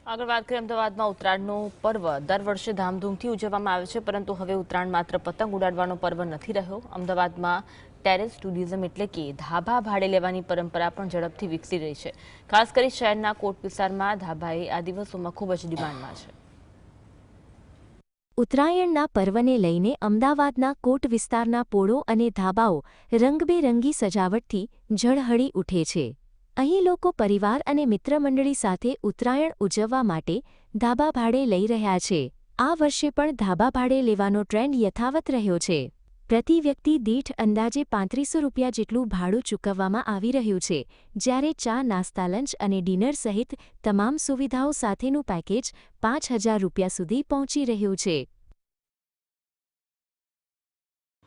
આગળ વાત કરીએ અમદાવાદમાં ઉત્તરાયણનું પર્વ દર વર્ષે ધામધૂમથી ઉજવવામાં આવે છે, પરંતુ હવે ઉત્તરાયણ માત્ર પતંગ ઉડાડવાનો પર્વ નથી રહ્યો. અમદાવાદમાં ટેરેસ ટુરિઝમ એટલે કે ધાબા ભાડે લેવાની પરંપરા પણ ઝડપથી વિકસી રહી છે. ખાસ કરી શહેરના કોટ વિસ્તારમાં ધાબાએ આ દિવસોમાં ખૂબ જ ડિમાન્ડમાં છે. ઉત્તરાયણના પર્વને લઈને અમદાવાદના કોટ વિસ્તારના પોળો અને ધાબાઓ રંગબેરંગી સજાવટથી ઝળહળી ઉઠે છે. અહીં લોકો પરિવાર અને મિત્રમંડળી સાથે ઉત્તરાયણ ઉજવવા માટે ધાબા ભાડે લઈ રહ્યા છે. આ વર્ષે પણ ધાબા ભાડે લેવાનો ટ્રેન્ડ યથાવત રહ્યો છે. પ્રતિ વ્યક્તિ દીઠ અંદાજે ₹3500 જેટલું ભાડું ચૂકવવામાં આવી રહ્યું છે, જ્યારે ચા, નાસ્તા, લંચ અને ડિનર સહિત તમામ સુવિધાઓ સાથેનું પેકેજ ₹5000 સુધી પહોંચી રહ્યું છે.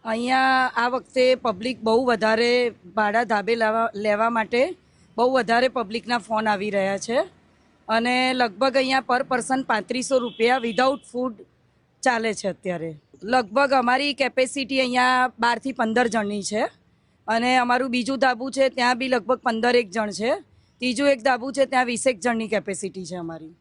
અહીંયા આ વખતે પબ્લિક બહુ વધારે ભાડા ધાબે લેવા માટે બહુ વધારે પબ્લિકના ફોન આવી રહ્યા છે અને લગભગ અહીંયા પર પર્સન ₹3500 વિધાઉટ ફૂડ ચાલે છે અત્યારે. લગભગ અમારી કેપેસિટી અહીંયા 12 થી 15 જણની છે અને અમારું બીજું ધાબુ છે ત્યાં બી લગભગ 15 જણ છે. ત્રીજું એક ધાબુ છે ત્યાં 20 જણની કેપેસિટી છે અમારી.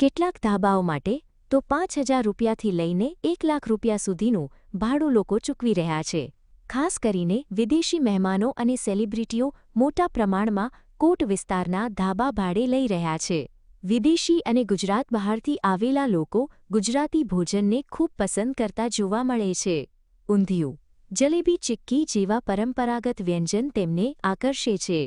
કેટલાક ધાબાઓ માટે તો ₹5000થી લઈને ₹1,00,000 સુધીનું ભાડું લોકો ચૂકવી રહ્યા છે. ખાસ કરીને વિદેશી મહેમાનો અને સેલિબ્રિટીઓ મોટા પ્રમાણમાં કોટ વિસ્તારના ધાબા ભાડે લઈ રહ્યા છે. વિદેશી અને ગુજરાત બહારથી આવેલા લોકો ગુજરાતી ભોજનને ખૂબ પસંદ કરતા જોવા મળે છે. ઊંધિયું, જલેબી, ચિક્કી જેવા પરંપરાગત વ્યંજન તેમને આકર્ષે છે.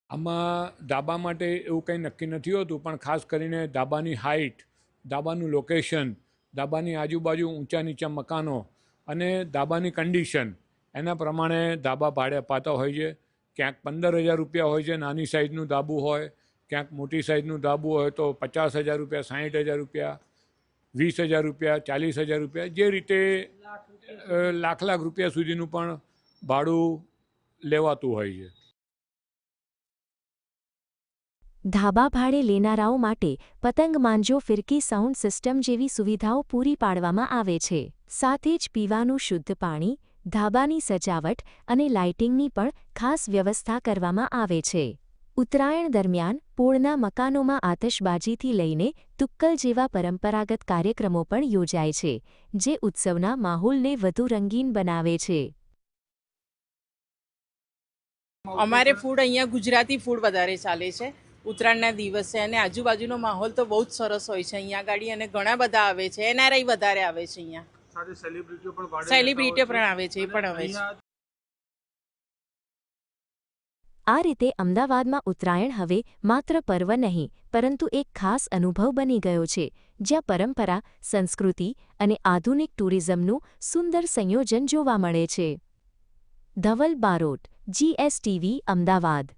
આમાં ધાબા માટે એવું કંઈ નક્કી નથી હોતું, પણ ખાસ કરીને ધાબાની હાઇટ, ધાબાનું લોકેશન, ધાબાની આજુબાજુ ઊંચા નીચા મકાનો અને ધાબાની કન્ડિશન એના પ્રમાણે ધાબા ભાડે અપાતા હોય છે. ક્યાંક ₹15,000 હોય છે નાની સાઇઝનું ધાબુ હોય, ક્યાંક મોટી સાઇઝનું ધાબુ હોય તો ₹50,000, ₹60,000, ₹20,000, ₹40,000, જે રીતે લાખ રૂપિયા સુધીનું પણ ભાડું લેવાતું હોય છે. ધાબા ભાડે લેનારાઓ માટે પતંગ માંજો, ફિરકી, સાઉન્ડ સિસ્ટમ જેવી સુવિધાઓ પૂરી પાડવામાં આવે છે. સાથે જ પીવાનું શુદ્ધ પાણી, ધાબાની સજાવટ અને લાઇટિંગની પણ ખાસ વ્યવસ્થા કરવામાં આવે છે. ઉત્તરાયણ દરમિયાન પોળના મકાનોમાં આતશબાજીથી લઈને તુક્કલ જેવા પરંપરાગત કાર્યક્રમો પણ યોજાય છે, જે ઉત્સવના માહોલને વધુ રંગીન બનાવે છે. અમારે ફૂડ અહીંયા ગુજરાતી ફૂડ વધારે ચાલે છે ઉત્તરાયણના દિવસે, અને આજુબાજુનો માહોલ તો બહુ જ સરસ હોય છે અહીંયા ગાડી, અને ઘણા બધા આવે છે. NRI વધારે આવે છે અહીંયા, સાથે સેલિબ્રિટીઓ પણ આવે છે, એ પણ આવે છે. આ રીતે અમદાવાદમાં ઉત્તરાયણ હવે માત્ર પર્વ નહીં, પરંતુ એક ખાસ અનુભવ બની ગયો છે, જ્યાં પરંપરા, સંસ્કૃતિ અને આધુનિક ટુરિઝમનું સુંદર સંયોજન જોવા મળે છે. ધવલ બારોટ, GSTV, અમદાવાદ.